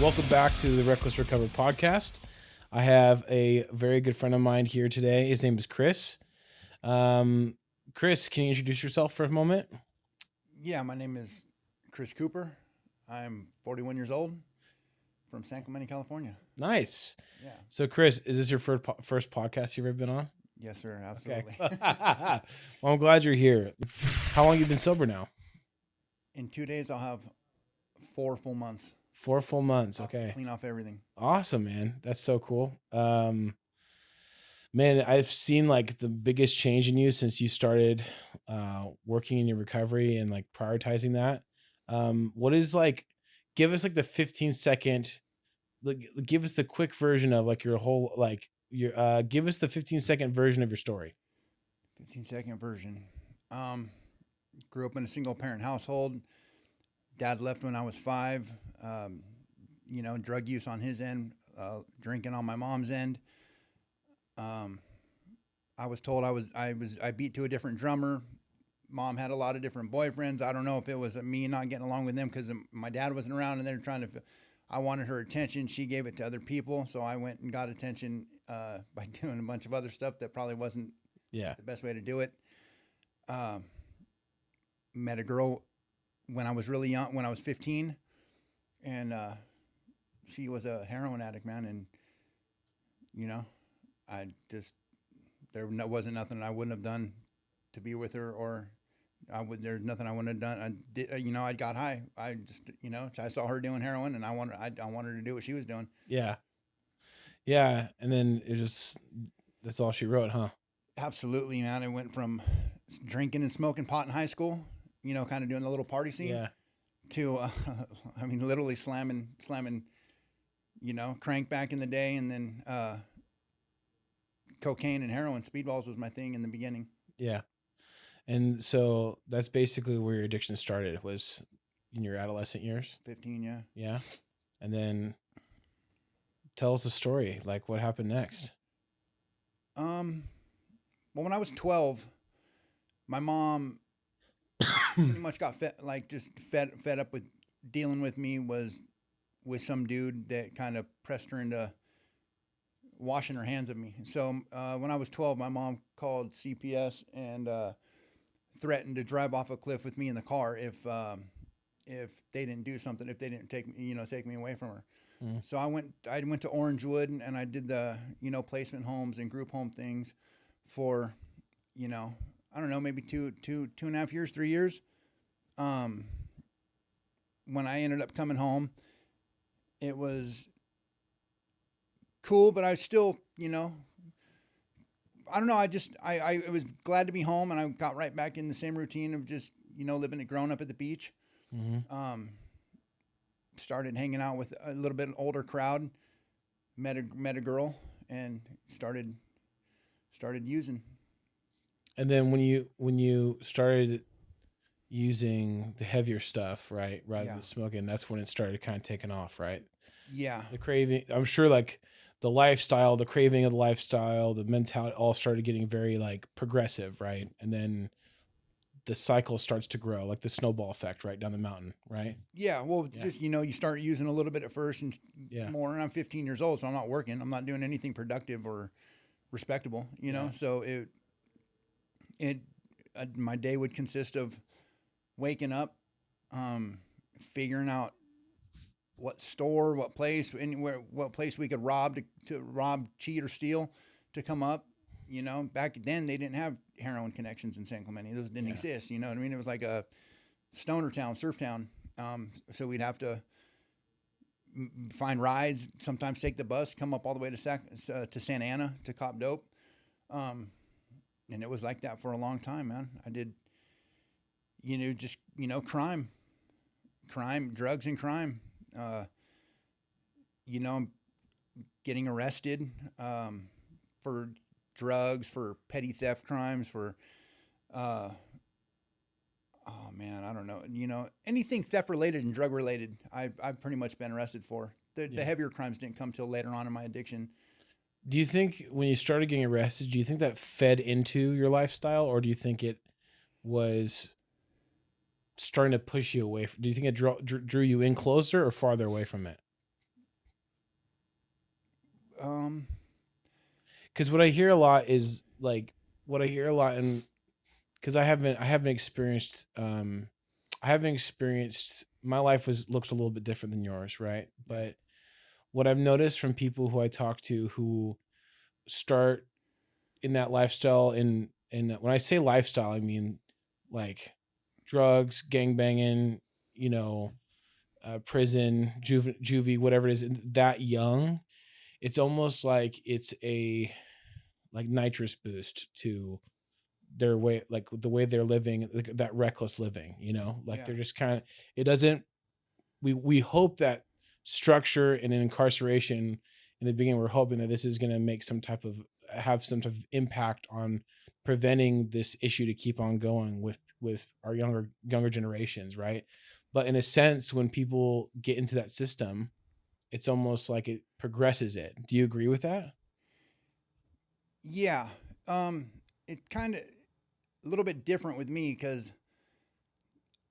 Welcome back to the Reckless Recover podcast. I have a very good friend of mine here today. His name is Chris. Chris, can you introduce yourself for a moment? Yeah, my name is Chris Cooper. I'm 41 years old from San Clemente, California. Nice. Yeah. So, Chris, is this your first podcast you've ever been on? Yes, sir. Absolutely. Okay. Well, I'm glad you're here. How long have you been sober now? In 2 days, I'll have 4 full months. 4 full months. Okay. Clean off everything. Awesome, man. That's so cool. Man, I've seen like the biggest change in you since you started working in your recovery and like prioritizing that. What is like, give us like the 15-second, like give us the quick version of like your whole, like your, give us the 15-second version of your story. 15-second version. Grew up in a single parent household. Dad left when I was 5. Drug use on his end, drinking on my mom's end. I was told I beat to a different drummer. Mom had a lot of different boyfriends. I don't know if it was me not getting along with them because my dad wasn't around and they're trying to. I wanted her attention. She gave it to other people, so I went and got attention by doing a bunch of other stuff that probably wasn't the best way to do it. Met a girl when I was really young, when I was 15, and she was a heroin addict, man, and I just wasn't nothing I wouldn't have done to be with her, or there's nothing I wouldn't have done. I did, I got high. I just, I saw her doing heroin, and I wanted her to do what she was doing. Yeah, and then that's all she wrote, huh? Absolutely, man. I went from drinking and smoking pot in high school, kind of doing the little party scene, to, literally slamming, crank back in the day, and then cocaine and heroin. Speedballs was my thing in the beginning. Yeah. And so that's basically where your addiction started, was in your adolescent years. 15, yeah. Yeah. And then tell us the story. Like, what happened next? Well, when I was 12, my mom pretty much got fed up with dealing with me with some dude that kind of pressed her into washing her hands of me. So when I was 12, my mom called CPS and threatened to drive off a cliff with me in the car if they didn't do something, if they didn't take me away from her. Mm. So I went to Orangewood and I did the placement homes and group home things for I don't know, maybe two and a half years, 3 years. When I ended up coming home, it was cool, but I still, I don't know. I was glad to be home, and I got right back in the same routine of just, growing up at the beach. Mm-hmm. Started hanging out with a little bit older crowd, met a girl, and started using. And then when you started using the heavier stuff, right, rather than smoking, that's when it started kind of taking off, right? Yeah. The craving, I'm sure, like the lifestyle, the craving of the lifestyle, the mentality all started getting very like progressive, right? And then the cycle starts to grow, like the snowball effect, right down the mountain, right? Yeah. Well, just, you start using a little bit at first and more. And I'm 15 years old, so I'm not working. I'm not doing anything productive or respectable, So my day would consist of waking up, figuring out what store, what place we could rob to rob, cheat, or steal to come up. Back then they didn't have heroin connections in San Clemente. Those didn't exist. You know what I mean? It was like a stoner town, surf town. So we'd have to find rides, sometimes take the bus, come up all the way to Santa Ana to cop dope. And it was like that for a long time, man. I did, crime, drugs and crime. Getting arrested for drugs, for petty theft crimes, for, I don't know, anything theft related and drug related, I've pretty much been arrested for. The heavier crimes didn't come till later on in my addiction. Do you think when you started getting arrested, do you think that fed into your lifestyle, or do you think it was starting to push you away? Do you think it drew you in closer or farther away from it? Because what I hear a lot is like and because I haven't experienced my life looks a little bit different than yours, right? But what I've noticed from people who I talk to who start in that lifestyle, and when I say lifestyle, I mean like drugs, gang banging, you know, prison, juvie, whatever it is, that young, it's almost like it's a like nitrous boost to their way, like the way they're living, like that reckless living, you know, like Yeah. they're just kind of, it doesn't, we hope that structure and an incarceration in the beginning, we're hoping that this is going to make have some type of impact on preventing this issue to keep on going with our younger generations, right? But in a sense, when people get into that system, it's almost like it progresses it. Do you agree with that? Yeah. It kind of a little bit different with me because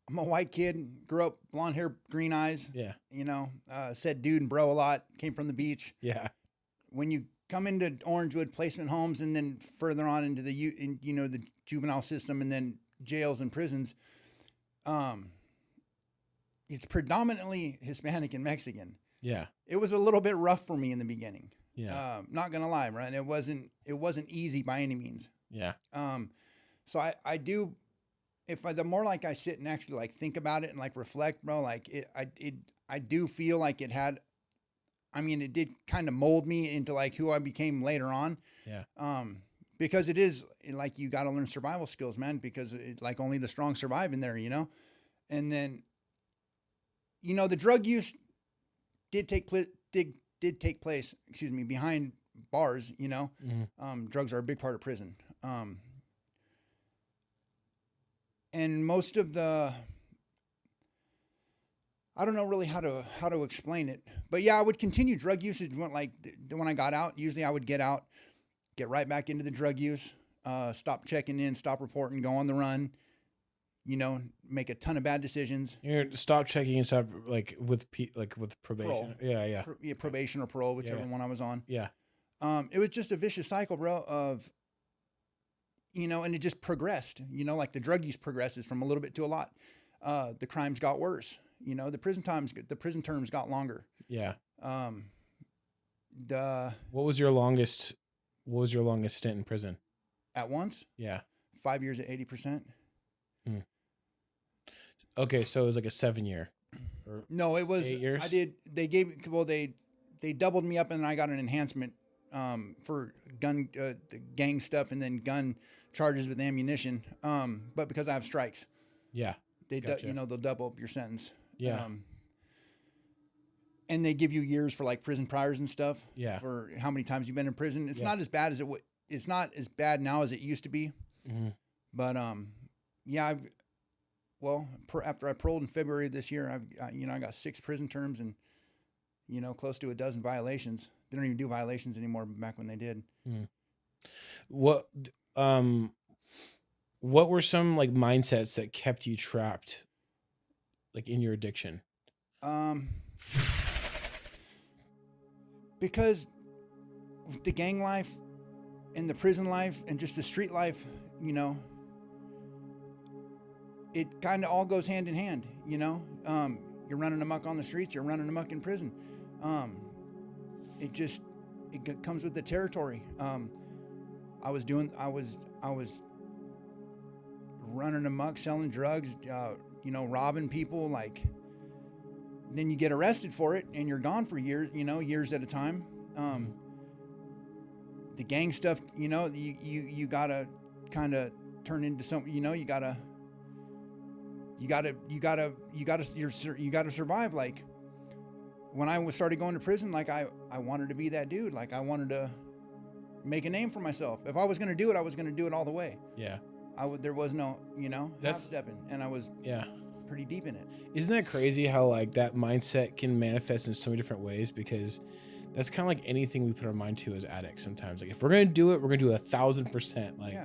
I'm a white kid, grew up blonde hair, green eyes. Yeah. You know, said dude and bro a lot. Came from the beach. Yeah. When you come into Orangewood placement homes and then further on into the juvenile system and then jails and prisons, it's predominantly Hispanic and Mexican. Yeah. It was a little bit rough for me in the beginning. Yeah. Not gonna lie, right? It wasn't easy by any means. Yeah. So I do, the more like I sit and actually like think about it and like reflect, bro, like I do feel like it had, I mean, it did kind of mold me into like who I became later on. Yeah. Because it is like, you got to learn survival skills, man, because it's like only the strong survive in there, you know? And then, you know, the drug use did take place, excuse me, behind bars, you know. Mm-hmm. Drugs are a big part of prison. And most of the, I don't know really how to explain it, but yeah, I would continue drug usage when I got out. Usually I would get out, get right back into the drug use, stop checking in, stop reporting, go on the run, you know, make a ton of bad decisions. Stop checking and stop with probation. Parole. Yeah. Probation or parole, whichever one I was on. Yeah. It was just a vicious cycle, bro, of, you know, and it just progressed, you know, like the drug use progresses from a little bit to a lot. The crimes got worse, you know, the prison terms got longer. Yeah. What was your longest stint in prison? At once? Yeah. 5 years at 80%. Okay. So it was like a 7 year. No, it was 8 years. They doubled me up and then I got an enhancement, for gun, the gang stuff and then gun charges with ammunition. But because I have strikes, yeah, gotcha. They'll double up your sentence. Yeah. And they give you years for like prison priors and stuff. Yeah. For how many times you've been in prison. It's Yeah. not as bad as it's not as bad now as it used to be. Mm-hmm. But, yeah, after I paroled in February of this year, I got 6 prison terms and, you know, close to a dozen violations. They don't even do violations anymore back when they did. What were some like mindsets that kept you trapped like in your addiction? Because the gang life and the prison life and just the street life, you know, it kind of all goes hand in hand, you know. You're running amok on the streets, you're running amok in prison. It comes with the territory. I was running amok, selling drugs, you know, robbing people. Like, then you get arrested for it, and you're gone for years, you know, years at a time. The gang stuff, you know, you gotta kind of turn into something. You know, you gotta survive. Like, when I started going to prison, like I wanted to be that dude. Like, I wanted to make a name for myself. If I was going to do it, I was going to do it all the way. Yeah. There was no, you know, half stepping, and I was pretty deep in it. Isn't that crazy how like that mindset can manifest in so many different ways? Because that's kind of like anything we put our mind to as addicts sometimes. Like, if we're going to do it, we're going to do 1,000%. Like,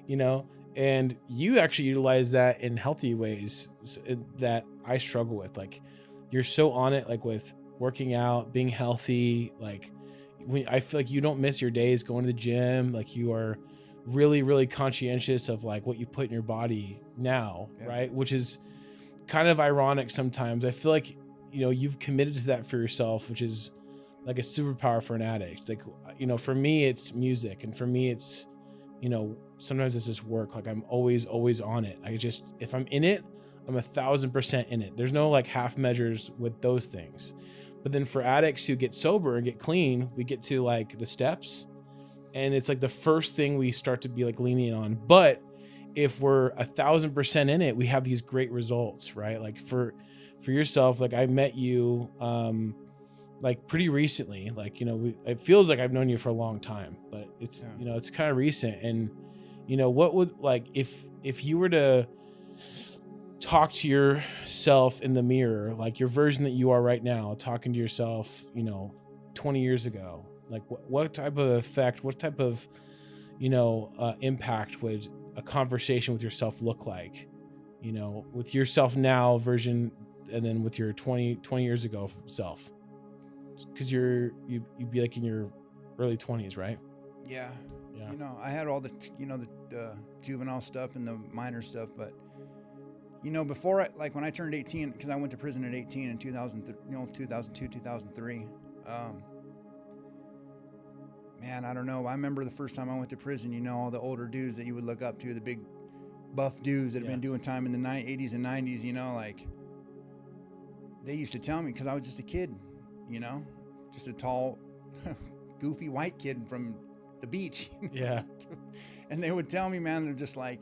you know, and you actually utilize that in healthy ways that I struggle with. Like, you're so on it, like with working out, being healthy. Like, I feel like you don't miss your days going to the gym. Like you are really, really conscientious of like what you put in your body now, Yeah. right? Which is kind of ironic sometimes. I feel like, you've committed to that for yourself, which is like a superpower for an addict. Like, for me, it's music. And for me, it's, sometimes it's just work. Like I'm always, always on it. If I'm in it, I'm 1,000% in it. There's no like half measures with those things. But then for addicts who get sober and get clean, we get to like the steps, and it's like the first thing we start to be like leaning on. But if we're 1,000% in it, we have these great results, right? Like for yourself, like I met you, like pretty recently, like, it feels like I've known you for a long time, but it's, Yeah. it's kind of recent. And, what would like, if you were to talk to yourself in the mirror, like your version that you are right now, talking to yourself, 20 years ago, like what type of effect, what type of, impact would a conversation with yourself look like, with yourself now version, and then with your 20 years ago self? Because you'd be like in your early 20s, right? Yeah. Yeah. I had all the, the juvenile stuff and the minor stuff, but before when I turned 18, because I went to prison at 18 in 2002, 2003. Man, I don't know. I remember the first time I went to prison, all the older dudes that you would look up to, the big buff dudes that have been doing time in the 80s and 90s, like they used to tell me, because I was just a kid, just a tall, goofy white kid from the beach. Yeah. And they would tell me, man, they're just like,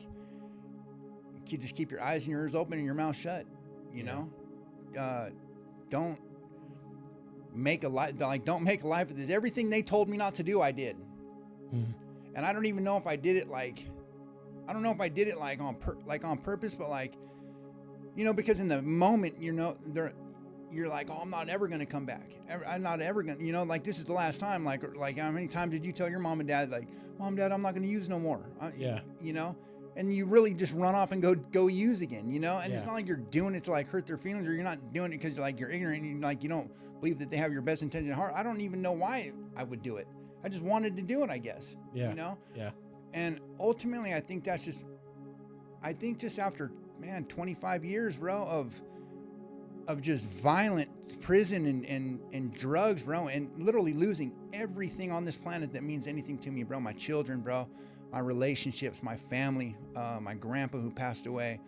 you just keep your eyes and your ears open and your mouth shut, don't make a life, don't make a life of this. Everything they told me not to do, I did. Mm. And I don't even know if I did it on purpose, but because in the moment, you're like, oh, I'm not ever going to come back. I'm not ever going to, this is the last time. Like how many times did you tell your mom and dad, like, Mom, Dad, I'm not going to use no more? And you really just run off and go use again, and it's not like you're doing it to like hurt their feelings, or you're not doing it because you're ignorant and you don't believe that they have your best intention at heart. I don't even know why I would do it. I just wanted to do it, I guess. Yeah. Yeah. And ultimately, I think just after, man, 25 years, bro, of just violent prison and drugs, bro, and literally losing everything on this planet that means anything to me, bro. My children, bro, my relationships, my family, my grandpa who passed away,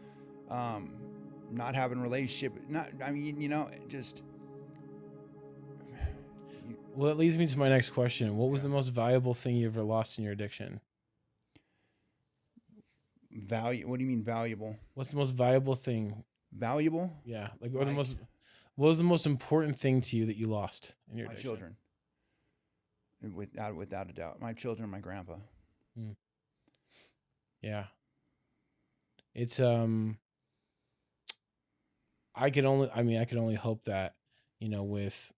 not having a relationship, just. Well, it leads me to my next question. What was the most valuable thing you ever lost in your addiction? Value? What do you mean valuable? What's the most valuable thing? Valuable? Yeah. Like, what was the most important thing to you that you lost in your addiction? My children. Without a doubt. My children and my grandpa. Hmm. Yeah. It's, I can only hope that, with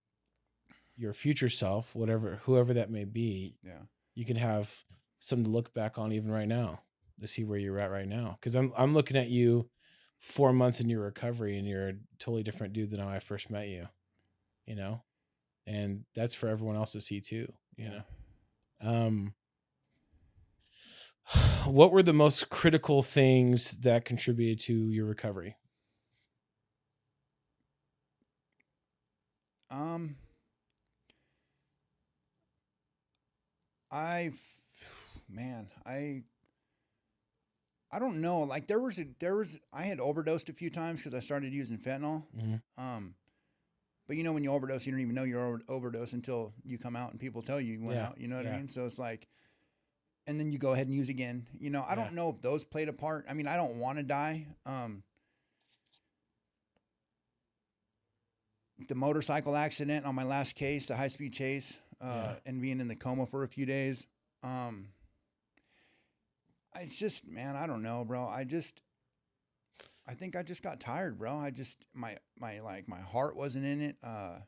your future self, whoever that may be, you can have something to look back on even right now to see where you're at right now. Cause I'm looking at you 4 months in your recovery, and you're a totally different dude than when I first met you, and that's for everyone else to see too, What were the most critical things that contributed to your recovery? I don't know. Like I had overdosed a few times because I started using fentanyl. Mm-hmm. But when you overdose, you don't even know you're overdose until you come out and people tell you went out. You know what I mean? So it's like, and then you go ahead and use again. I don't know if those played a part. I mean, I don't want to die. The motorcycle accident on my last case, the high-speed chase, and being in the coma for a few days. It's just, man, I don't know, bro. I think I just got tired, bro. My heart wasn't in it. I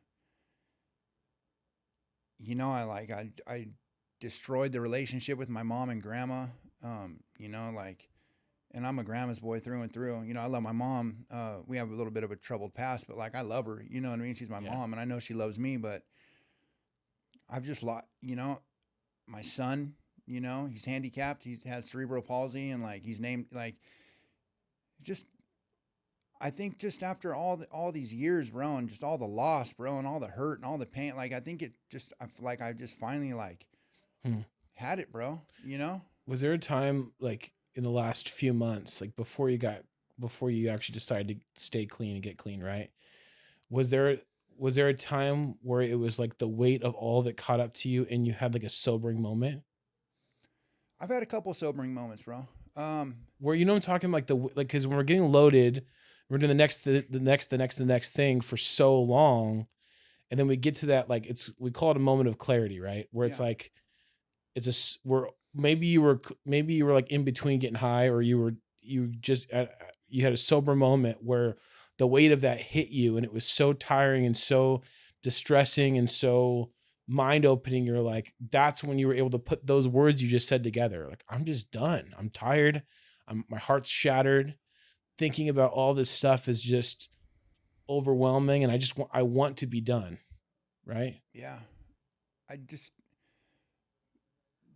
destroyed the relationship with my mom and grandma. And I'm a grandma's boy through and through. I love my mom. We have a little bit of a troubled past, but I love her. You know what I mean? She's my mom, and I know she loves me, but I've just lost, my son, he's handicapped. He has cerebral palsy, and like he's named like just. I think just after all these years, bro, and just all the loss, bro, and all the hurt and all the pain, like I think I just finally like had it, bro. Was there a time like in the last few months, like before you actually decided to stay clean and get clean, right? Was there a time where it was like the weight of all of it caught up to you and you had like a sobering moment? I've had a couple sobering moments, bro. Where I'm talking like because when we're getting loaded, we're doing the next thing for so long, and then we get to that like we call it a moment of clarity, right? Where it's like where maybe you were like in between getting high, or you had a sober moment where the weight of that hit you, and it was so tiring and so distressing and so mind opening. You're like, that's when you were able to put those words you just said together. Like, I'm just done. I'm tired. My heart's shattered. Thinking about all this stuff is just overwhelming, and I want to be done. Right? Yeah.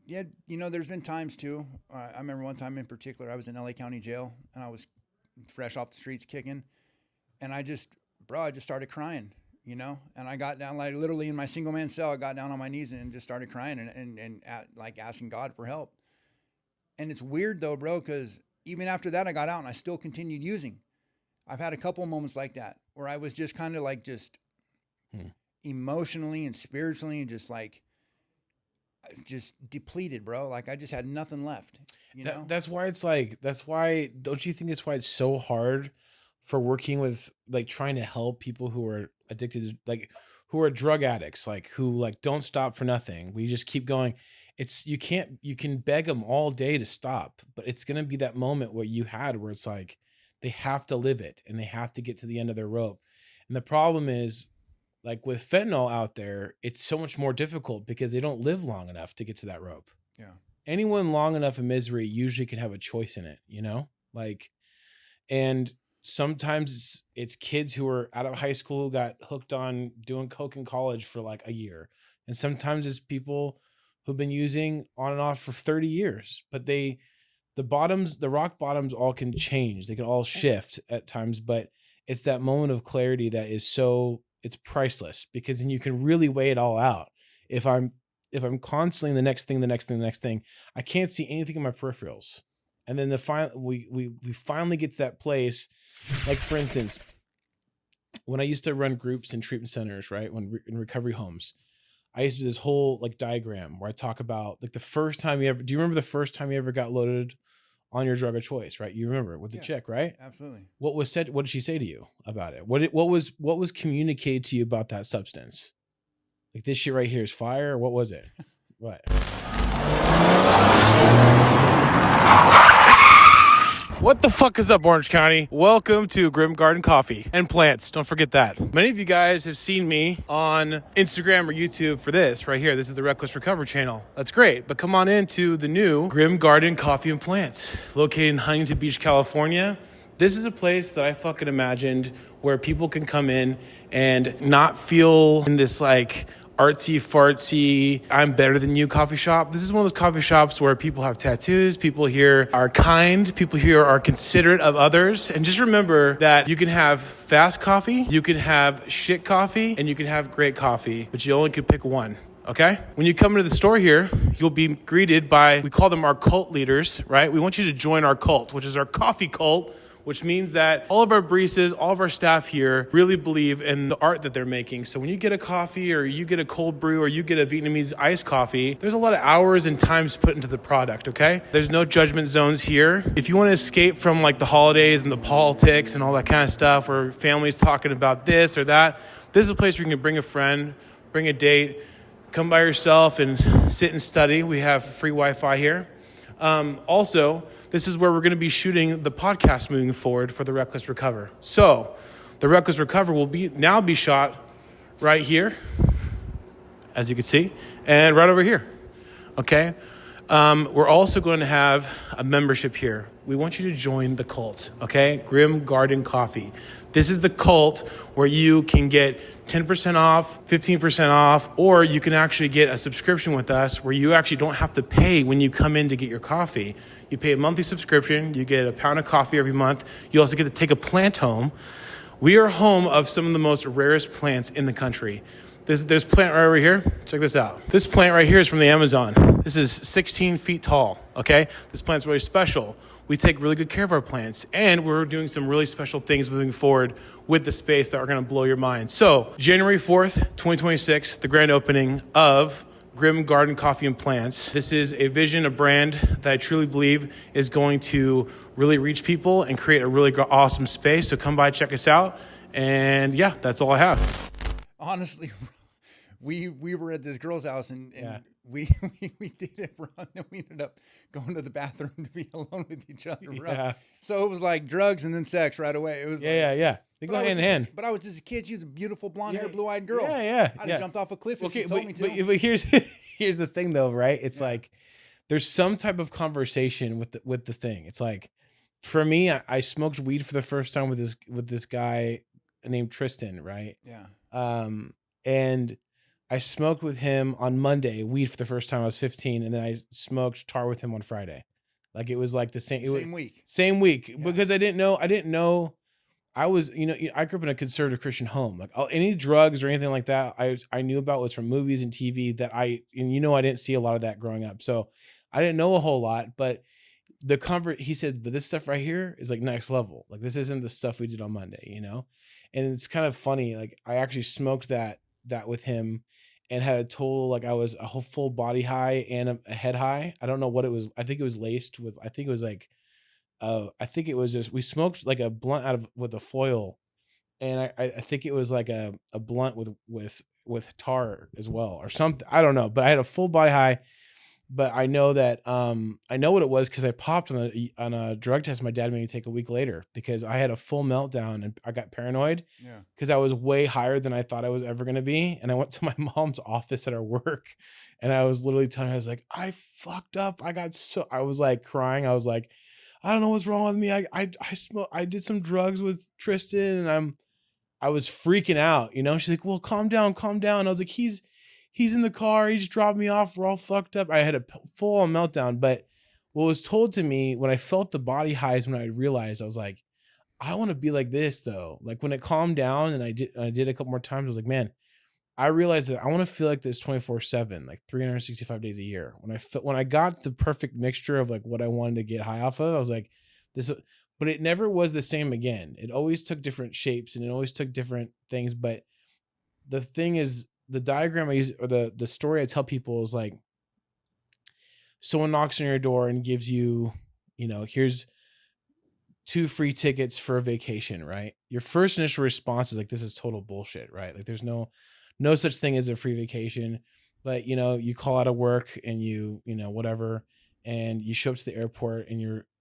There's been times too. I remember one time in particular, I was in LA County Jail, and I was fresh off the streets kicking, and I just started crying, and I got down, like literally in my single man cell, I got down on my knees and just started crying and like asking God for help. And it's weird though, bro, because even after that, I got out and I still continued using. I've had a couple moments like that where I was just kind of like emotionally and spiritually and just depleted, bro. Like I just had nothing left, That's why don't you think that's why it's so hard for working with like trying to help people who are addicted to, like who are drug addicts, like who like don't stop for nothing. We just keep going. You can beg them all day to stop, but it's going to be that moment where it's like, they have to live it and they have to get to the end of their rope. And the problem is like with fentanyl out there, it's so much more difficult because they don't live long enough to get to that rope. Yeah. Anyone long enough in misery usually can have a choice in it, like, and sometimes it's kids who are out of high school who got hooked on doing coke in college for like a year. And sometimes it's people who've been using on and off for 30 years, but the rock bottoms all can change. They can all shift at times, but it's that moment of clarity that is it's priceless, because then you can really weigh it all out. If I'm constantly the next thing, I can't see anything in my peripherals. And then we finally get to that place. Like for instance, when I used to run groups in treatment centers, right? In recovery homes, I used to do this whole like diagram where I talk about like do you remember the first time you ever got loaded on your drug of choice, right? You remember with the chick, right? Absolutely. What was said? What did she say to you about it? What was communicated to you about that substance? Like, this shit right here is fire, or what was it? What? What the fuck is up, Orange County? Welcome to Grim Garden Coffee and Plants. Don't forget that. Many of you guys have seen me on Instagram or YouTube for this right here. This is the Reckless Recover channel. That's great. But come on into the new Grim Garden Coffee and Plants, located in Huntington Beach, California. This is a place that I fucking imagined where people can come in and not feel in this like artsy fartsy, I'm better than you coffee shop. This is one of those coffee shops where people have tattoos, people here are kind, people here are considerate of others. And just remember that you can have fast coffee, you can have shit coffee, and you can have great coffee, but you only can pick one. Okay? When you come into the store here, you'll be greeted by, we call them our cult leaders, right? We want you to join our cult, which is our coffee cult, which means that all of our baristas, all of our staff here really believe in the art that they're making. So when you get a coffee or you get a cold brew or you get a Vietnamese iced coffee, there's a lot of hours and times put into the product, okay? There's no judgment zones here. If you want to escape from like the holidays and the politics and all that kind of stuff, or families talking about this or that, this is a place where you can bring a friend, bring a date, come by yourself and sit and study. We have free Wi-Fi here. Also, this is where we're going to be shooting the podcast moving forward for the Reckless Recover. So, the Reckless Recover will now be shot right here, as you can see, and right over here. Okay? We're also going to have a membership here. We want you to join the cult, okay? Grim Garden Coffee. This is the cult where you can get 10% off, 15% off, or you can actually get a subscription with us where you actually don't have to pay when you come in to get your coffee. You pay a monthly subscription, you get a pound of coffee every month. You also get to take a plant home. We are home of some of the most rarest plants in the country. There's a plant right over here. Check this out. This plant right here is from the Amazon. This is 16 feet tall, okay? This plant's really special. We take really good care of our plants, and we're doing some really special things moving forward with the space that are gonna blow your mind. So, January 4th, 2026, the grand opening of Grim Garden Coffee and Plants. This is a vision, a brand that I truly believe is going to really reach people and create a really awesome space. So come by, check us out. And yeah, that's all I have. Honestly, we were at this girl's house and we did it wrong, and we ended up going to the bathroom to be alone with each other. Yeah. So it was like drugs and then sex right away. It was Yeah. They go hand in hand. But I was just a kid. She was a beautiful blonde-haired, blue-eyed girl. Yeah. I'd have jumped off a cliff if she told me to. But here's the thing though, right? It's like there's some type of conversation with the thing. It's like for me, I smoked weed for the first time with this guy named Tristan, right? Yeah. And I smoked with him on Monday, weed for the first time. I was 15, and then I smoked tar with him on Friday. Like it was like the same week. Same week because I didn't know. I was, I grew up in a conservative Christian home. Like any drugs or anything like that, I knew about was from movies and TV that I didn't see a lot of that growing up. So I didn't know a whole lot, but he said, but this stuff right here is like next level. Like this isn't the stuff we did on Monday, And it's kind of funny. Like I actually smoked that with him and had a total, like I was a whole full body high and a head high. I don't know what it was. I think it was laced with, I think it was just, we smoked like a blunt with a foil. And I think it was like a blunt with tar as well or something. I don't know, but I had a full body high. But I know that I know what it was because I popped on a drug test my dad made me take a week later because I had a full meltdown and I got paranoid because I was way higher than I thought I was ever going to be. And I went to my mom's office at our work and I was literally telling her, I was like, I fucked up. I was like crying. I was like, I don't know what's wrong with me. I did some drugs with Tristan and I was freaking out, She's like, well, calm down. I was like, he's in the car. He just dropped me off. We're all fucked up. I had a full on meltdown. But what was told to me when I felt the body highs, when I realized, I was like, I want to be like this though. Like when it calmed down and I did a couple more times, I was like, man, I realized that I want to feel like this 24/7, like 365 days a year. When I got the perfect mixture of like what I wanted to get high off of, I was like, this, but it never was the same again. It always took different shapes and it always took different things. But the thing is, the diagram I use or the story I tell people is like someone knocks on your door and gives you, here's 2 free tickets for a vacation, right? Your first initial response is like, this is total bullshit, right? Like there's no such thing as a free vacation, but you call out of work and whatever, and you show up to the airport and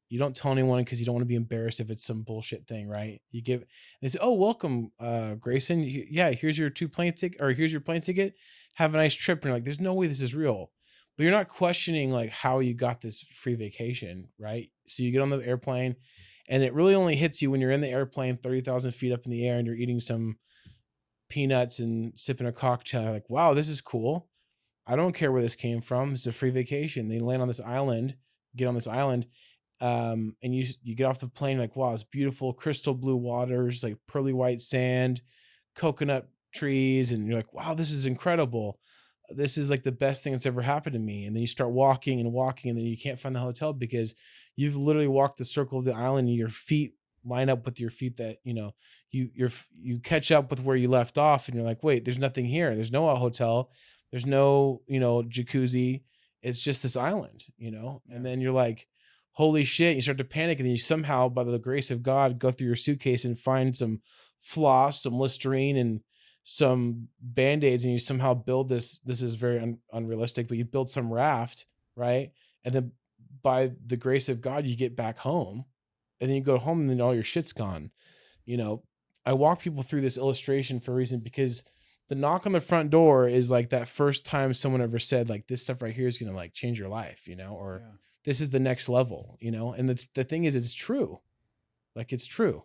you don't tell anyone because you don't want to be embarrassed if it's some bullshit thing, right? They say, oh, welcome, Grayson. Yeah, here's your plane ticket, or here's your plane ticket. Have a nice trip. And you're like, there's no way this is real. But you're not questioning like how you got this free vacation, right? So you get on the airplane and it really only hits you when you're in the airplane 30,000 feet up in the air and you're eating some peanuts and sipping a cocktail. You're like, wow, this is cool. I don't care where this came from. It's a free vacation. They land on this island, get on this island. And you get off the plane like, wow, it's beautiful, crystal blue waters, like pearly white sand, coconut trees, and you're like, wow, this is incredible. This is like the best thing that's ever happened to me. And then you start walking, and then you can't find the hotel because you've literally walked the circle of the island and your feet line up with your feet that you catch up with where you left off, and you're like, wait, there's nothing here. There's no hotel, there's no jacuzzi. It's just this island, and then you're like, holy shit, you start to panic, and then you somehow, by the grace of God, go through your suitcase and find some floss, some Listerine, and some Band-Aids, and you somehow build this is very unrealistic, but you build some raft, right? And then by the grace of God, you get back home, and then you go home, and then all your shit's gone. I walk people through this illustration for a reason, because the knock on the front door is like that first time someone ever said like this stuff right here is going to like change your life, or Yeah. this is the next level, and the thing is it's true. Like it's true.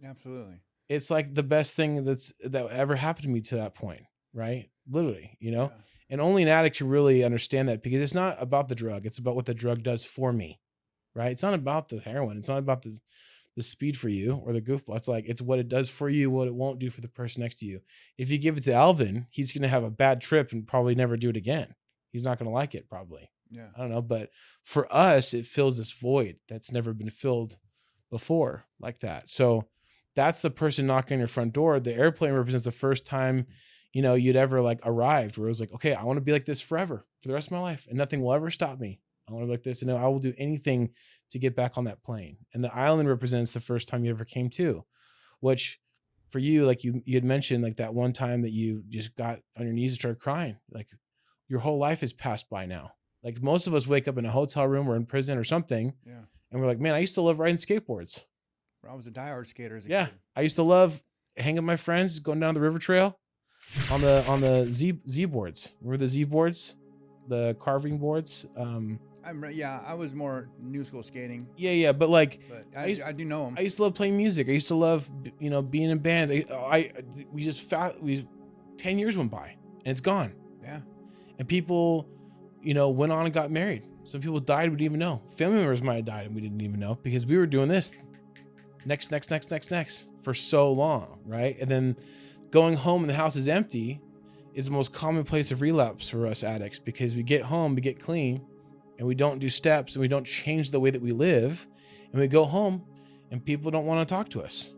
Absolutely. It's like the best thing that ever happened to me to that point, right? Literally, Yeah. and only an addict can really understand that, because it's not about the drug. It's about what the drug does for me, right? It's not about the heroin. It's not about the speed for you or the goofball. It's like, it's what it does for you, what it won't do for the person next to you. If you give it to Alvin, he's going to have a bad trip and probably never do it again. He's not going to like it probably. Yeah. I don't know. But for us, it fills this void that's never been filled before like that. So that's the person knocking on your front door. The airplane represents the first time, you'd ever like arrived, where it was like, okay, I want to be like this forever for the rest of my life, and nothing will ever stop me. I want to be like this, and I will do anything to get back on that plane. And the island represents the first time you ever came to, which for you, like you had mentioned, like that one time that you just got on your knees and started crying, like your whole life has passed by now. Like most of us wake up in a hotel room or in prison or something. Yeah. And we're like, man, I used to love riding skateboards. I was a diehard skater as a Yeah. kid. I used to love hanging with my friends, going down the river trail on the Z boards. Remember the Z boards, the carving boards? I was more new school skating, Yeah. But like, but I do know them. I used to love playing music. I used to love, being in bands. We just found 10 years went by and it's gone. Yeah. And people, went on and got married. Some people died, we didn't even know. Family members might have died and we didn't even know, because we were doing this next for so long, right? And then going home and the house is empty is the most common place of relapse for us addicts, because we get home, we get clean, and we don't do steps, and we don't change the way that we live, and we go home and people don't want to talk to us.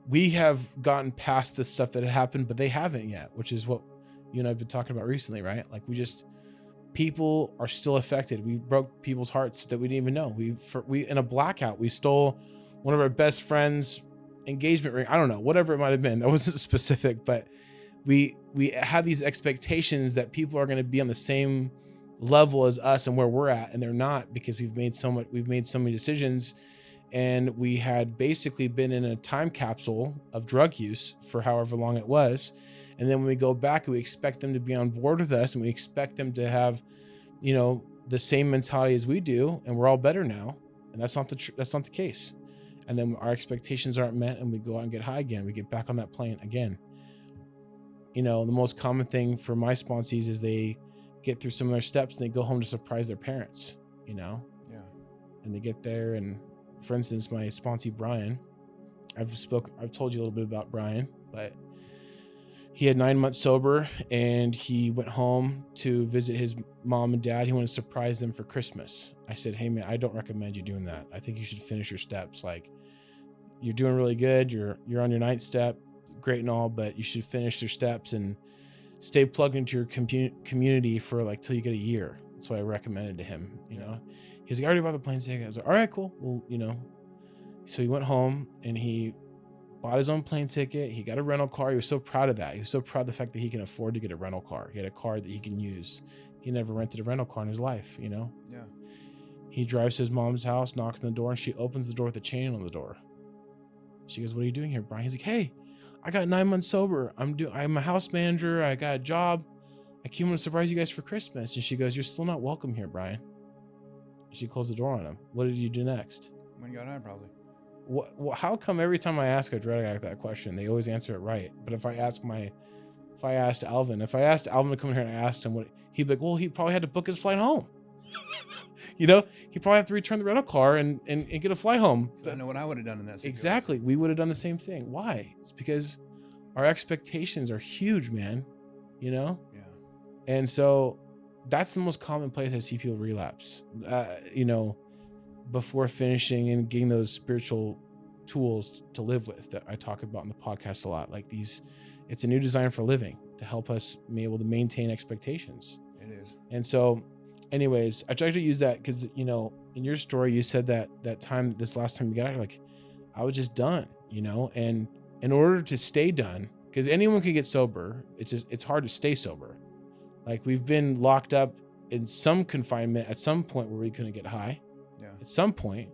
We have gotten past the stuff that had happened, but they haven't yet, which is what you and I've been talking about recently, right? Like people are still affected. We broke people's hearts that we didn't even know. We in a blackout, we stole one of our best friends' engagement ring. I don't know, whatever it might have been. That wasn't specific, but we have these expectations that people are going to be on the same level as us and where we're at, and they're not, because we've made so many decisions, and we had basically been in a time capsule of drug use for however long it was. And then when we go back, we expect them to be on board with us, and we expect them to have, the same mentality as we do, and we're all better now. And that's not the case. And then our expectations aren't met, and we go out and get high again. We get back on that plane again. The most common thing for my sponsees is they get through some of their steps and they go home to surprise their parents, Yeah. and they get there. And for instance, my sponsee, Brian, I've told you a little bit about Brian, but he had 9 months sober, and he went home to visit his mom and dad. He wanted to surprise them for Christmas. I said, hey man, I don't recommend you doing that. I think you should finish your steps. Like, you're doing really good. You're on your 9th step, great and all, but you should finish your steps and stay plugged into your community for like till you get a year. That's what I recommended to him. He's like, I already bought the plane ticket. I was like, all right, cool. Well, so he went home and he bought his own plane ticket. He got a rental car. He was so proud of that. He was so proud of the fact that he can afford to get a rental car. He had a car that he can use. He never rented a rental car in his life, Yeah. He drives to his mom's house, knocks on the door, and she opens the door with a chain on the door. She goes, what are you doing here, Brian? He's like, hey, I got 9 months sober. I'm a house manager. I got a job. I came to surprise you guys for Christmas. And she goes, you're still not welcome here, Brian. She closed the door on him. What did you do next? When you got high, probably. How come every time I ask a drug addict that question, they always answer it right? But if I asked Alvin to come in here and I asked him what, he'd be like, well, he probably had to book his flight home. He probably have to return the rental car and get a flight home. So I know what I would have done in that situation. Exactly. We would have done the same thing. Why? It's because our expectations are huge, man. Yeah. And so that's the most common place I see people relapse, before finishing and getting those spiritual tools to live with that I talk about in the podcast a lot. Like it's a new design for living to help us be able to maintain expectations. It is. And so anyways, I tried to use that because, in your story, you said that this last time you got out, like, I was just done, and in order to stay done, because anyone can get sober, it's hard to stay sober. Like, we've been locked up in some confinement at some point where we couldn't get high. Yeah. At some point,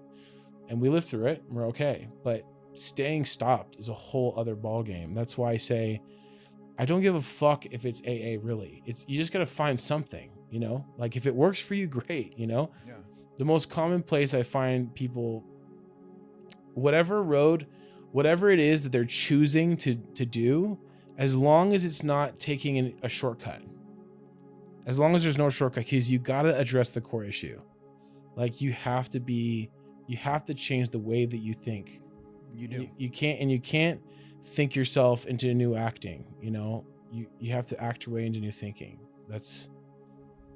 and we lived through it and we're okay. But staying stopped is a whole other ball game. That's why I say I don't give a fuck if it's AA really. You just got to find something, you know? Like if it works for you, great, you know? Yeah. The most common place I find people, whatever road, whatever it is that they're choosing to do, as long as it's not taking a shortcut, as long as there's no shortcut, because you got to address the core issue. Like you have to change the way that you think. You do. You can't think yourself into new acting, you know? You have to act your way into new thinking. That's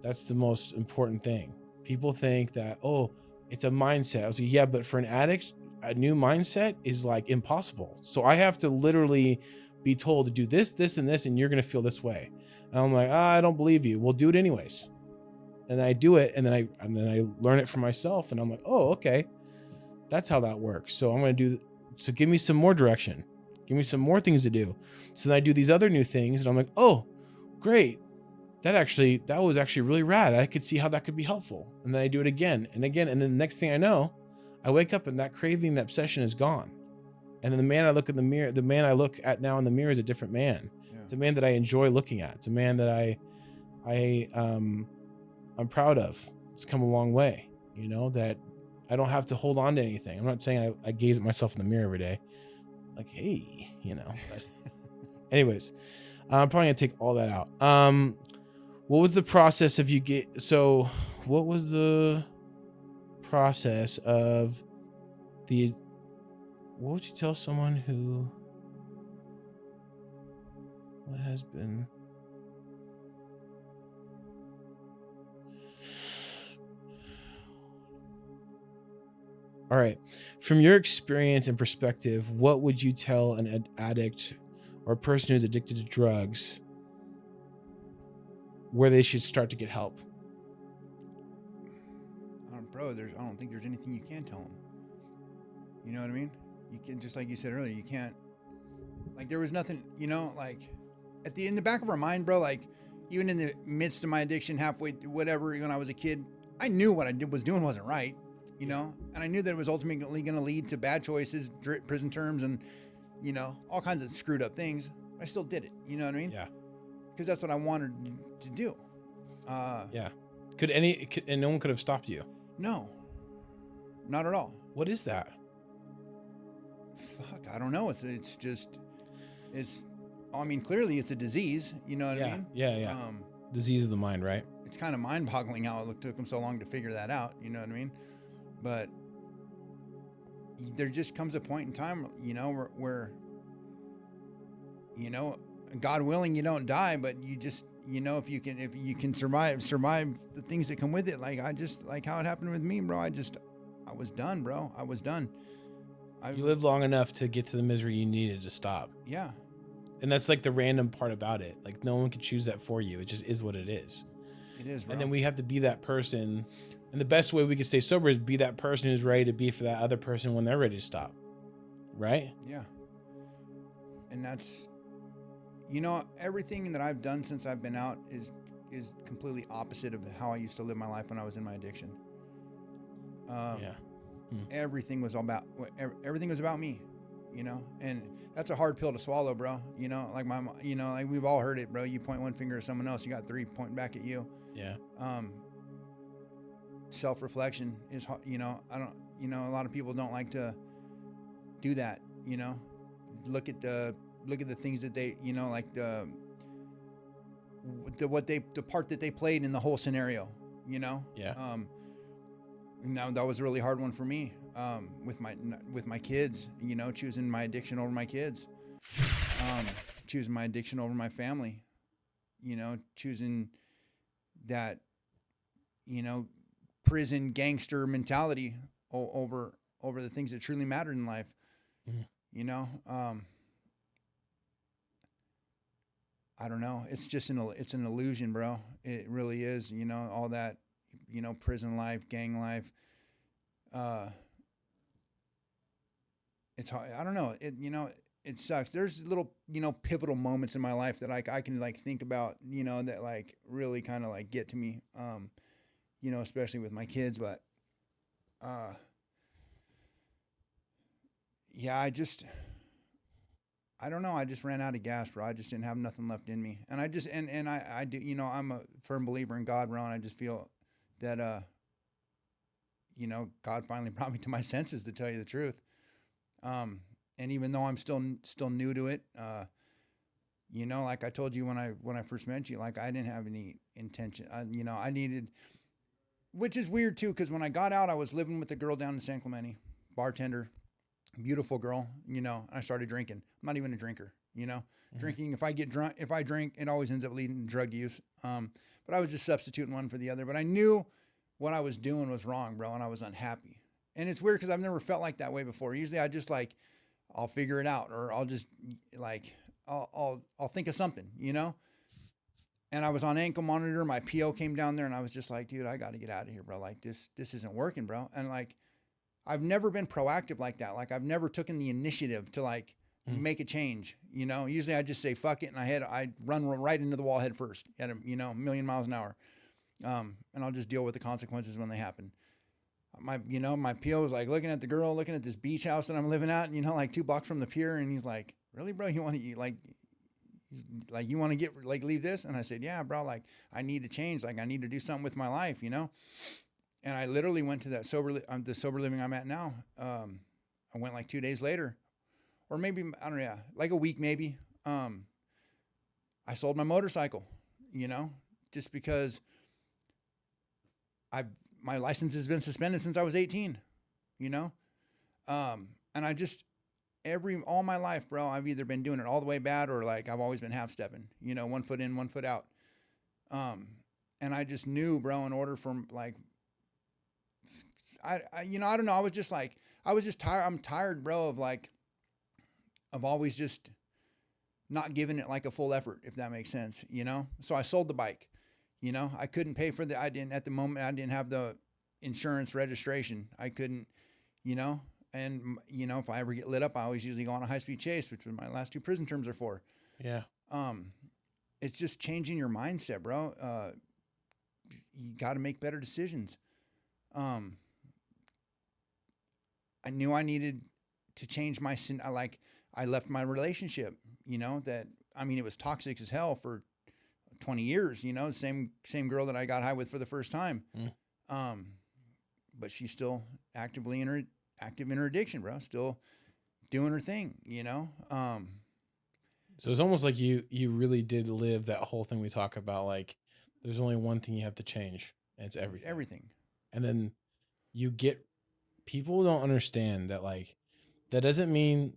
the most important thing. People think that, oh, it's a mindset. I was like, yeah, but for an addict, a new mindset is like impossible. So I have to literally be told to do this, this, and this, and you're going to feel this way. And I'm like, I don't believe you. We'll do it anyways. And I do it. And then I learn it for myself. And I'm like, oh, okay. That's how that works. So I'm going to do, so give me some more direction. Give me some more things to do. So then I do these other new things and I'm like, oh, great. That was actually really rad. I could see how that could be helpful. And then I do it again and again. And then the next thing I know, I wake up and that craving, that obsession is gone. And then the man I look at now in the mirror is a different man. Yeah. It's a man that I enjoy looking at. It's a man that I'm proud of. It's come a long way, you know, that I don't have to hold on to anything. I'm not saying I gaze at myself in the mirror every day. Like, hey, you know, but anyways, I'm probably gonna take all that out. What was the process of what was the process of what would you tell someone who has been all right, from your experience and perspective, what would you tell an addict or a person who's addicted to drugs where they should start to get help? Bro, I don't think there's anything you can tell them. You know what I mean? You can, just like you said earlier, you can't, like there was nothing, you know, like in the back of our mind, bro, like even in the midst of my addiction, halfway through whatever, when I was a kid, I knew what I was doing wasn't right, you know, and I knew that it was ultimately going to lead to bad choices, prison terms, and, you know, all kinds of screwed up things. I still did it. You know what I mean? Yeah. Because that's what I wanted to do. Yeah. And no one could have stopped you? No, not at all. What is that? Fuck, I don't know. I mean, clearly it's a disease. You know what I mean? Yeah. Disease of the mind, right? It's kind of mind-boggling how it took them so long to figure that out. You know what I mean? But there just comes a point in time, you know, where you know, God willing, you don't die, but you just, you know, if you can survive the things that come with it. Like how it happened with me, bro. I was done, bro. I was done. You lived long enough to get to the misery you needed to stop. Yeah. And that's like the random part about it. Like no one can choose that for you. It just is what it is. It is, bro. And then we have to be that person. And the best way we can stay sober is be that person who's ready to be for that other person when they're ready to stop. Right? Yeah. And that's, you know, everything that I've done since I've been out is completely opposite of how I used to live my life when I was in my addiction. Everything was about me, you know, and that's a hard pill to swallow, bro. You know, like like we've all heard it, bro. You point one finger at someone else, you got three pointing back at you. Yeah. Self-reflection is, you know, a lot of people don't like to do that, you know, look at the things that they, you know, like the part that they played in the whole scenario, you know? Yeah. Now that was a really hard one for me, with my kids, you know, choosing my addiction over my kids, choosing my addiction over my family, you know, choosing that, you know, prison gangster mentality over the things that truly mattered in life, you know? I don't know. It's just it's an illusion, bro. It really is. You know, all that, you know, prison life, gang life. It's hard. I don't know. You know, it sucks. There's little, you know, pivotal moments in my life that I can like think about, you know, that like really kind of like get to me. You know, especially with my kids, but, yeah, I don't know. I just ran out of gas, bro. I just didn't have nothing left in me. And I just, and I do, you know, I'm a firm believer in God, bro. And I just feel that, you know, God finally brought me to my senses, to tell you the truth. And even though I'm still new to it, you know, like I told you when I first met you, like I didn't have any intention. You know, I needed, which is weird too, because when I got out, I was living with a girl down in San Clemente, bartender, beautiful girl. You know, and I started drinking. I'm not even a drinker. You know, drinking. If I get drunk, if I drink, it always ends up leading to drug use. But I was just substituting one for the other. But I knew what I was doing was wrong, bro, and I was unhappy. And it's weird because I've never felt like that way before. Usually, I just like, I'll figure it out, or I'll just like. I'll think of something, you know? And I was on ankle monitor. My PO came down there and I was just like, dude, I got to get out of here, bro. Like this isn't working, bro. And like, I've never been proactive like that. Like I've never taken the initiative to like make a change, you know? Usually I just say, fuck it. And I run right into the wall head first at a million miles an hour. And I'll just deal with the consequences when they happen. My PO was like looking at the girl, looking at this beach house that I'm living at, you know, like 2 blocks from the pier. And he's like, really, bro? You want to you want to get like leave this? And I said, yeah, bro. Like I need to change. Like I need to do something with my life, you know. And I literally went to that the sober living I'm at now. I went like 2 days later, or maybe I don't know, yeah, like a week maybe. I sold my motorcycle, you know, just because my license has been suspended since I was 18, you know. And I just. All my life, bro, I've either been doing it all the way bad or like I've always been half stepping, you know, 1 foot in, 1 foot out. And I just knew, bro, in order for like, I don't know. I was just tired. I'm tired, bro, of always just not giving it like a full effort, if that makes sense, you know? So I sold the bike, you know, I couldn't pay for at the moment, I didn't have the insurance registration. I couldn't, you know? And, you know, if I ever get lit up, I always usually go on a high-speed chase, which my last 2 prison terms are for. Yeah. It's just changing your mindset, bro. You got to make better decisions. I knew I needed to change my sin. I left my relationship, you know, it was toxic as hell for 20 years, you know, same girl that I got high with for the first time. But she's still active in her addiction, bro. Still doing her thing, you know? So it's almost like you really did live that whole thing we talk about. Like there's only one thing you have to change, and it's everything. Everything. And then people don't understand that, like, that doesn't mean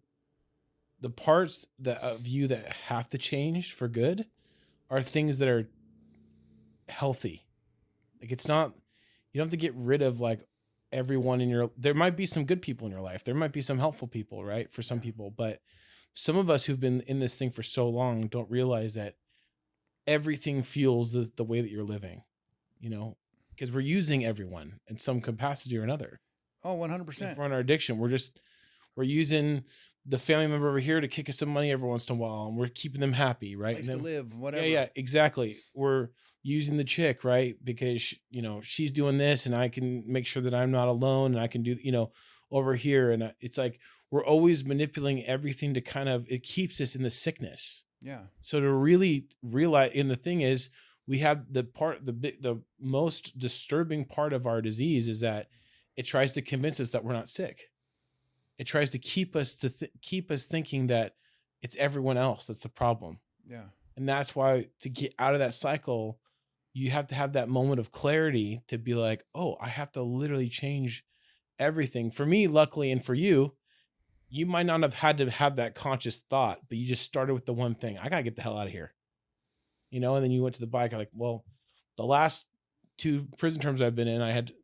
the parts of you that have to change for good are things that are healthy. Like it's not, you don't have to get rid of like everyone there might be some good people in your life. There might be some helpful people, right? For some people, but some of us who've been in this thing for so long don't realize that everything fuels the way that you're living, you know, because we're using everyone in some capacity or another. Oh, 100%. If we're on our addiction, we're using the family member over here to kick us some money every once in a while, and we're keeping them happy, right? Place to live, whatever. Yeah, exactly. We're using the chick, right? Because, you know, she's doing this and I can make sure that I'm not alone and I can do, you know, over here. And it's like, we're always manipulating everything to it keeps us in the sickness. Yeah. So to really realize, and the thing is, we have the most disturbing part of our disease is that it tries to convince us that we're not sick. It tries to keep us thinking that it's everyone else that's the problem. Yeah. And that's why, to get out of that cycle, you have to have that moment of clarity to be like, oh, I have to literally change everything. For me, luckily, and for you, you might not have had to have that conscious thought, but you just started with the one thing: I gotta get the hell out of here, you know. And then you went to the bike. You're like, well, the last 2 prison terms I've been in,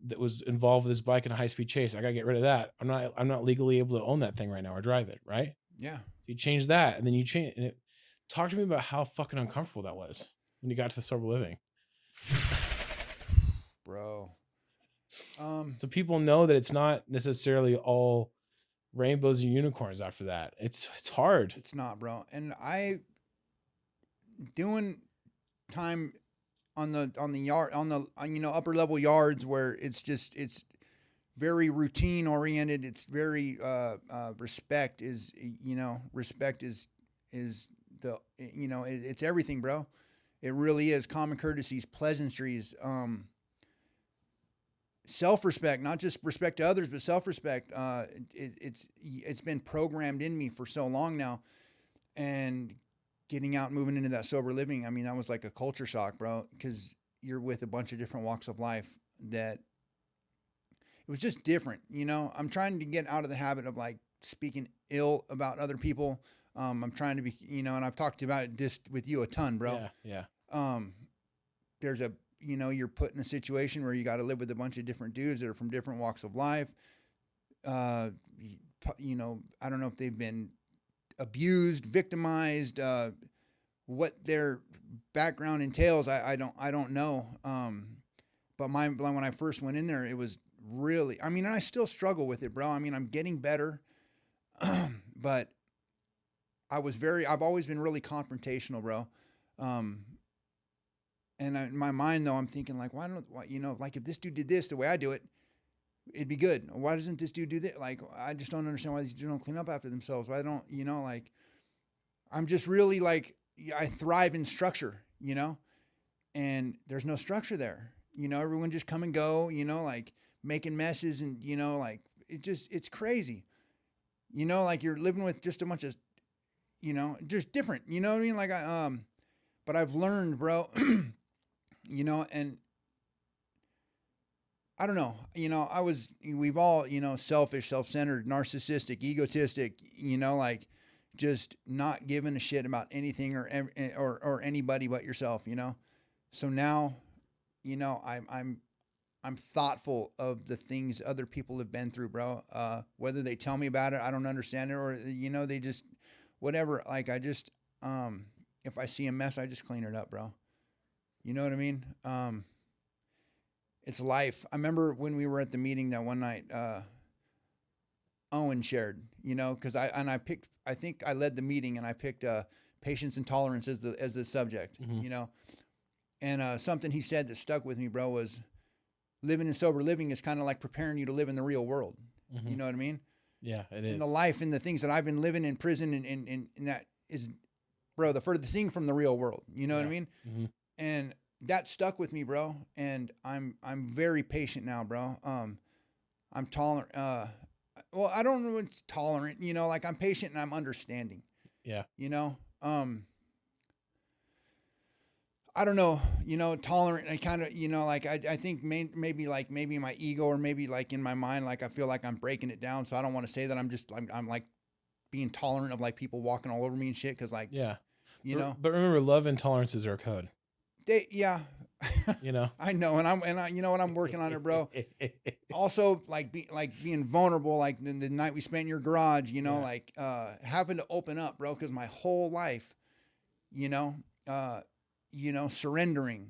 that was involved with this bike in a high-speed chase. I gotta get rid of that. I'm not legally able to own that thing right now or drive it, right? Yeah. You change that, and then you change it. Talk to me about how fucking uncomfortable that was when you got to the sober living. Bro. So people know that it's not necessarily all rainbows and unicorns after that. It's hard. It's not, bro. And doing time on the yard, on the, you know, upper level yards where it's very routine oriented. It's very, respect is is it's everything, bro. It really is. Common courtesies, pleasantries, self-respect, not just respect to others, but self-respect. It's been programmed in me for so long now, and getting out and moving into that sober living. I mean, that was like a culture shock, bro, because you're with a bunch of different walks of life that it was just different. I'm trying to get out of the habit of like speaking ill about other people. I'm trying to be, and I've talked about this with you a ton, bro. Yeah. There's you're put in a situation where you got to live with a bunch of different dudes that are from different walks of life. I don't know if they've been abused, victimized, what their background entails. I don't know. But when I first went in there, it was really, and I still struggle with it, bro. I'm getting better, but I've always been really confrontational, bro. And in my mind though, I'm thinking like, like if this dude did this the way I do it, it'd be good. Why doesn't this dude do that? Like, I just don't understand why these dudes don't clean up after themselves. Why don't, like, I'm just really like, I thrive in structure, and there's no structure there. Everyone just come and go, like making messes and, like it's crazy. Like you're living with just a bunch of, just different, you know what I mean? Like but I've learned, bro, and I don't know, we've all, selfish, self-centered, narcissistic, egotistic, like just not giving a shit about anything or anybody but yourself, So now, I'm thoughtful of the things other people have been through, bro. Whether they tell me about it, I don't understand it, or, they just, whatever. Like, I just, if I see a mess, I just clean it up, bro. You know what I mean? It's life. I remember when we were at the meeting that one night, Owen shared, cause I think I led the meeting and I picked, patience and tolerance as the subject, and, something he said that stuck with me, bro, was living in sober living is kind of like preparing you to live in the real world. You know what I mean? Yeah, it is. And the life and the things that I've been living in prison and that is, bro, the furthest thing from the real world. You know what I mean? Mm-hmm. And that stuck with me, bro. And I'm very patient now, bro. I'm tolerant. Well, I don't know if it's tolerant, like I'm patient and I'm understanding. Yeah. I don't know, tolerant. I kind of, like I think maybe my ego or maybe like in my mind, like I feel like I'm breaking it down. So I don't want to say that I'm like being tolerant of like people walking all over me and shit. Cause like, yeah, but remember, love and tolerance is our code. Yeah. I know. And I'm working on it, bro. Also like being vulnerable, like the night we spent in your garage, like, having to open up, bro. Cause my whole life, surrendering,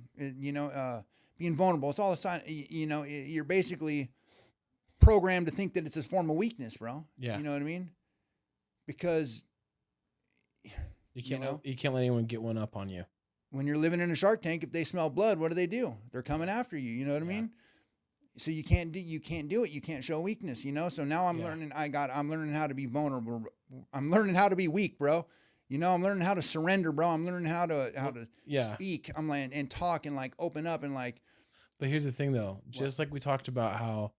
being vulnerable. It's all a sign, you're basically programmed to think that it's a form of weakness, bro. Yeah. You know what I mean? Because you can't let anyone get one up on you. When you're living in a shark tank, if they smell blood, what do? They're coming after you. You know what I mean? So you can't do it. You can't show weakness, So now I'm learning, I'm learning how to be vulnerable. I'm learning how to be weak, bro. I'm learning how to surrender, bro. I'm learning how to speak. I'm like, and talk and like open up and like. But here's the thing though, just like we talked about how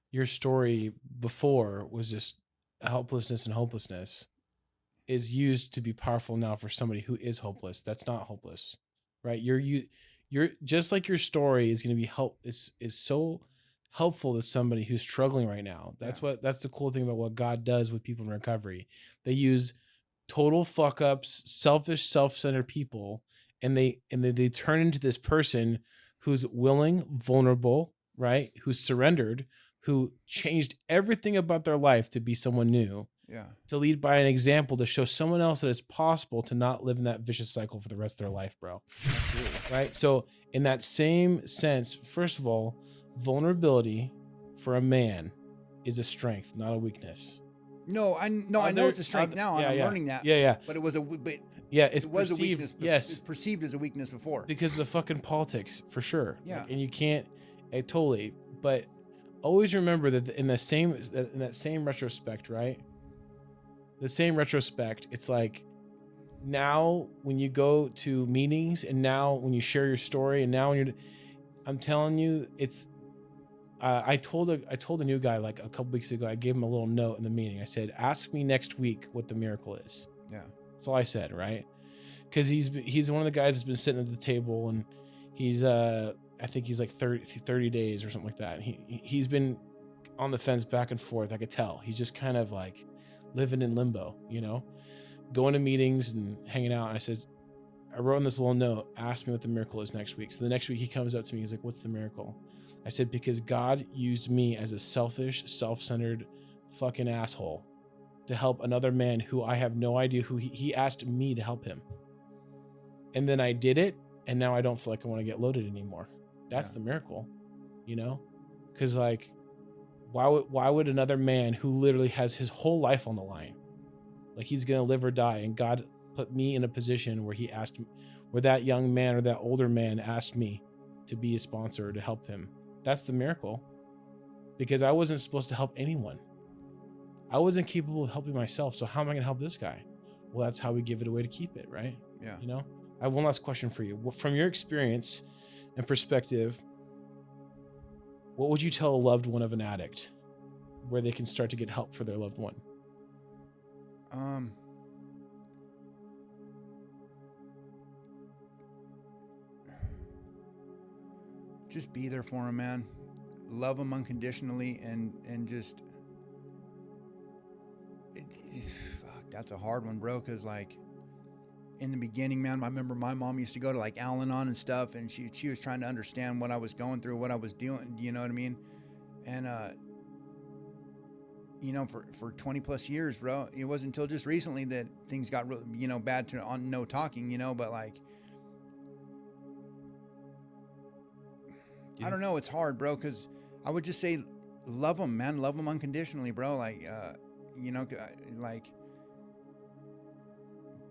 your story before was just helplessness and hopelessness is used to be powerful now for somebody who is hopeless. That's not hopeless, right? You're just like your story is going to be is so helpful to somebody who's struggling right now. That's the cool thing about what God does with people in recovery. They use total fuck ups, selfish, self-centered people, and they turn into this person who's willing, vulnerable, right? Who's surrendered, who changed everything about their life to be someone new. Yeah. To lead by an example, to show someone else that it's possible to not live in that vicious cycle for the rest of their life, bro. Absolutely. Right? So in that same sense, first of all, vulnerability for a man is a strength, not a weakness. No, I know it's a strength now, and I'm learning that. Yeah. But it was it was perceived, a weakness. Yes. It's perceived as a weakness before. Because of the fucking politics, for sure. Yeah. And you can't, totally. But always remember that in that same retrospect, right? The same retrospect, it's like now when you go to meetings, and now when you share your story, and now when I'm telling you, it's I told a new guy like a couple weeks ago. I gave him a little note in the meeting. I said, ask me next week what the miracle is. Yeah. That's all I said, right? Because he's one of the guys that's been sitting at the table, and he's I think he's like 30 days or something like that. He's been on the fence back and forth. I could tell he's just kind of like living in limbo, going to meetings and hanging out. And I said, I wrote in this little note, ask me what the miracle is next week. So the next week he comes up to me, he's like, what's the miracle? I said, because God used me as a selfish, self-centered fucking asshole to help another man who I have no idea who he asked me to help him. And then I did it. And now I don't feel like I want to get loaded anymore. That's the miracle, because like, why would another man who literally has his whole life on the line, like he's going to live or die, and God put me in a position where where that young man or that older man asked me to be a sponsor to help him. That's the miracle, because I wasn't supposed to help anyone. I wasn't capable of helping myself. So how am I going to help this guy? Well, that's how we give it away to keep it, right? Yeah. I have one last question for you. From your experience and perspective, what would you tell a loved one of an addict where they can start to get help for their loved one? Just be there for him, man. Love him unconditionally, and just fuck, that's a hard one, bro. Cause like in the beginning, man, I remember my mom used to go to like Al-Anon and stuff, and she was trying to understand what I was going through, what I was doing. You know what I mean? And for 20 plus years, bro, it wasn't until just recently that things got real, bad on no talking, but like, I don't know. It's hard, bro. Cause I would just say, love them, man. Love them unconditionally, bro. Like, like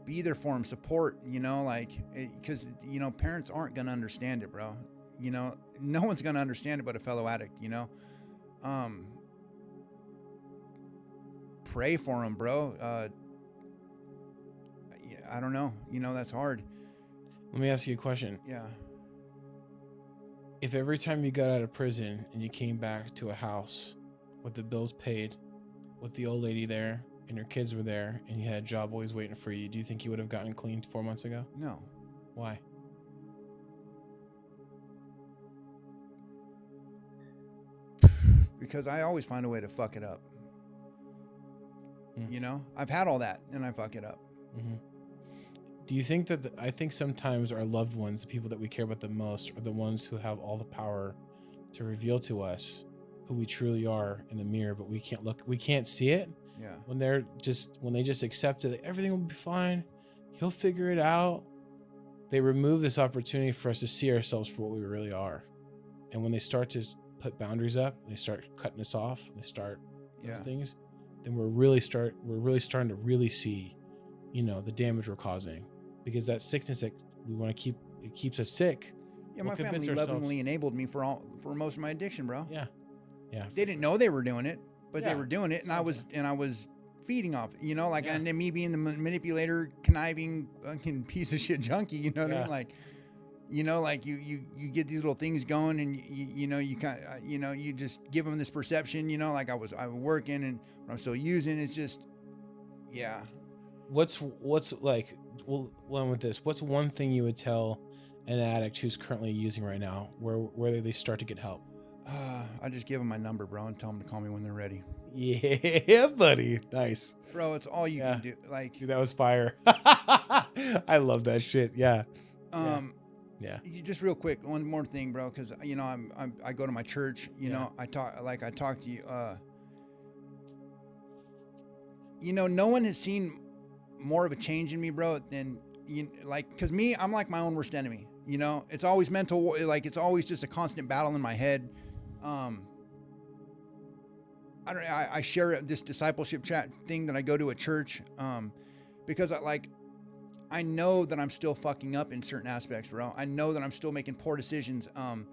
be there for them, support, cause parents aren't going to understand it, bro. No one's going to understand it but a fellow addict, pray for them, bro. I don't know. That's hard. Let me ask you a question. Yeah. If every time you got out of prison and you came back to a house with the bills paid, with the old lady there and your kids were there, and you had a job always waiting for you, do you think you would have gotten clean 4 months ago? No. Why? Because I always find a way to fuck it up. I've had all that and I fuck it up. Mm-hmm. Do you think that I think sometimes our loved ones, the people that we care about the most, are the ones who have all the power to reveal to us who we truly are in the mirror, but we can't see it. Yeah. When they just accept it, everything will be fine. He'll figure it out. They remove this opportunity for us to see ourselves for what we really are. And when they start to put boundaries up, they start cutting us off, they start those things, then we're really starting to really see, the damage we're causing. Because that sickness that we want to keep, it keeps us sick. Yeah, my family lovingly enabled me for most of my addiction, bro. Yeah. Yeah. They didn't know they were doing it, but they were doing it, and I was feeding off it, and then me being the manipulator, conniving, fucking piece of shit junkie, what I mean? Like, like you get these little things going, and you kind of, you just give them this perception, like I was working and I'm still using. It's just, yeah. What's like, well, with this, what's one thing you would tell an addict who's currently using right now, where they start to get help? I just give them my number, bro, and tell them to call me when they're ready. Yeah, buddy. Nice. Bro, it's all you can do. Like, dude, that was fire. I love that shit. Yeah. Yeah. Just real quick, one more thing, bro, because I go to my church. I talk to you. No one has seen more of a change in me, bro, than because me, I'm like my own worst enemy. It's always mental. Like, it's always just a constant battle in my head. I share this discipleship chat thing that I go to at church, because I know that I'm still fucking up in certain aspects, bro. I know that I'm still making poor decisions. And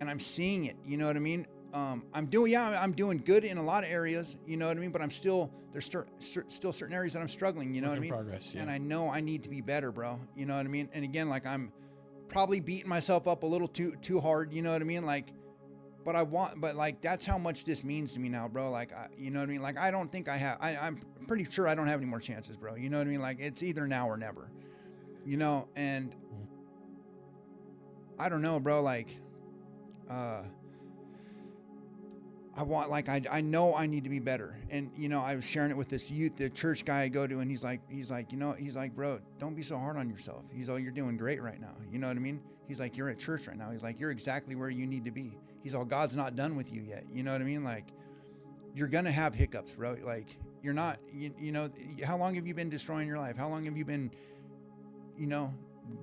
I'm seeing it, you know what I mean? I'm doing good in a lot of areas, you know what I mean? But there's still certain areas that I'm struggling, you know what I mean? Progress, yeah. And I know I need to be better, bro. You know what I mean? And again, like I'm probably beating myself up a little too hard, you know what I mean? Like, but like, that's how much this means to me now, bro. Like, you know what I mean? Like, I don't think I'm pretty sure I don't have any more chances, bro. You know what I mean? Like, it's either now or never, you know? And I don't know, bro. Like, I know I need to be better. And, you know, I was sharing it with this the church guy I go to, and he's like, bro, don't be so hard on yourself. He's all, you're doing great right now. You know what I mean? He's like, you're at church right now. He's like, you're exactly where you need to be. He's all, God's not done with you yet. You know what I mean? Like, you're going to have hiccups, bro. Like, you're not, you know, how long have you been destroying your life? How long have you been, you know,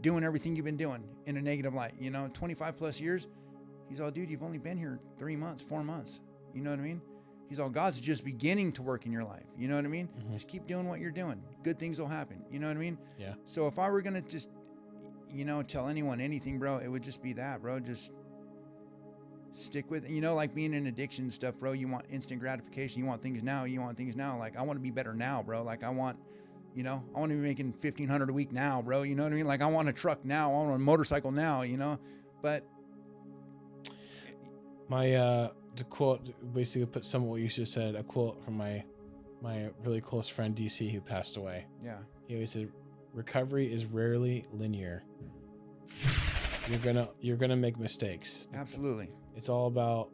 doing everything you've been doing in a negative light? You know, 25 plus years. He's all, dude, you've only been here 3 months, 4 months. You know what I mean? He's all, God's just beginning to work in your life. You know what I mean? Just keep doing what you're doing. Good things will happen. You know what I mean? Yeah. So if I were going to just, you know, tell anyone anything, bro, it would just be that, bro. Just stick with, you know, like being in addiction stuff, bro. You want instant gratification. You want things now. Like, I want to be better now, bro. Like, I want to be making $1,500 a week now, bro. You know what I mean? Like, I want a truck now. I want a motorcycle now, you know? But the quote basically put some of what you just said, a quote from my really close friend DC, who passed away. Yeah. He always said, recovery is rarely linear. You're gonna make mistakes. Absolutely. It's all about,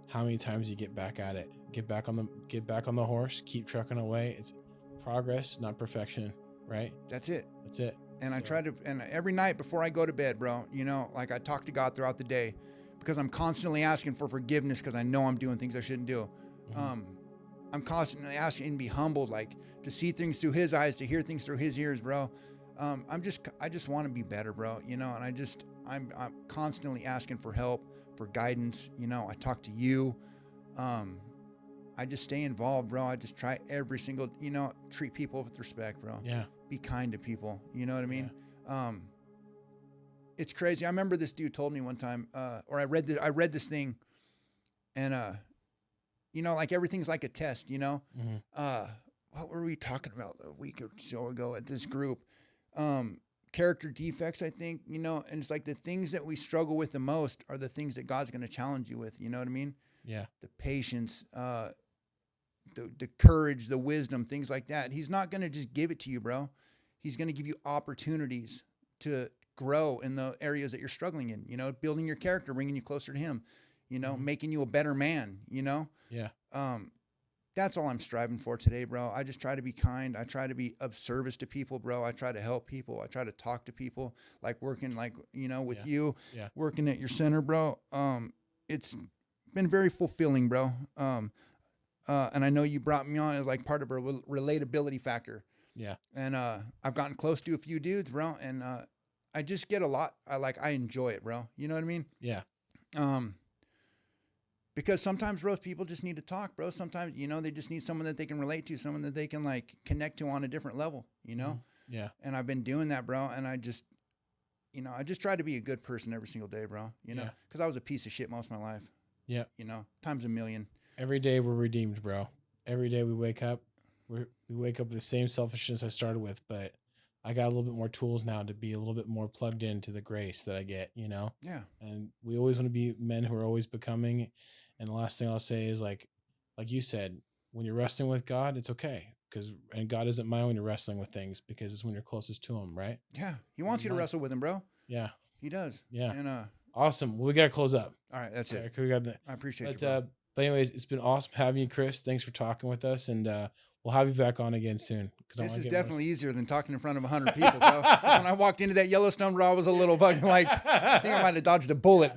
how many times you get back at it. Get back on the horse, keep trucking away. It's progress, not perfection, right? That's it. And So, I try to, and every night before I go to bed, bro, you know, like I talk to God throughout the day, because I'm constantly asking for forgiveness, because I know I'm doing things I shouldn't do. I'm constantly asking and be humbled, like to see things through his eyes, to hear things through his ears, bro. I just want to be better, bro. You know, and I'm constantly asking for help, for guidance. You know, I talk to you. I just stay involved, bro. I just try every single, you know, treat people with respect, bro. Yeah. Be kind to people. You know what I mean? Yeah. It's crazy. I remember this dude told me one time, or I read this thing, and you know, like everything's like a test, you know. What were we talking about a week or so ago at this group? Character defects, I think, you know, and it's like the things that we struggle with the most are the things that God's going to challenge you with. You know what I mean? Yeah. The patience, the courage, the wisdom, things like that. He's not going to just give it to you, bro. He's going to give you opportunities to grow in the areas that you're struggling in, you know, building your character, bringing you closer to him, you know, making you a better man, you know? Yeah. That's all I'm striving for today, bro. I just try to be kind. I try to be of service to people, bro. I try to help people. I try to talk to people, like working, like, you know, with you, working at your center, bro. It's been very fulfilling, bro. And I know you brought me on as like part of a relatability factor. Yeah. And I've gotten close to a few dudes, bro. And I just get a lot. I enjoy it, bro. You know what I mean? Yeah. Because sometimes, bro, people just need to talk, bro. Sometimes, you know, they just need someone that they can relate to, someone that they can like connect to on a different level, you know? Yeah. And I've been doing that, bro. And I just try to be a good person every single day, bro. You know, because I was a piece of shit most of my life. Yeah. You know, times a million. Every day we're redeemed, bro. Every day we wake up, we wake up with the same selfishness I started with, but I got a little bit more tools now to be a little bit more plugged into the grace that I get, you know? Yeah. And we always want to be men who are always becoming. And the last thing I'll say is like you said, when you're wrestling with God, it's okay. And God isn't mine when you're wrestling with things, because it's when you're closest to him, right? Yeah. He wants you to wrestle with him, bro. Yeah. He does. Yeah. And awesome. Well, we got to close up. All right. That's it. I appreciate you, bro. But anyways, it's been awesome having you, Chris. Thanks for talking with us. And we'll have you back on again soon. This is definitely easier than talking in front of 100 people, bro. When I walked into that Yellowstone, bro, I was a little fucking like, I think I might have dodged a bullet.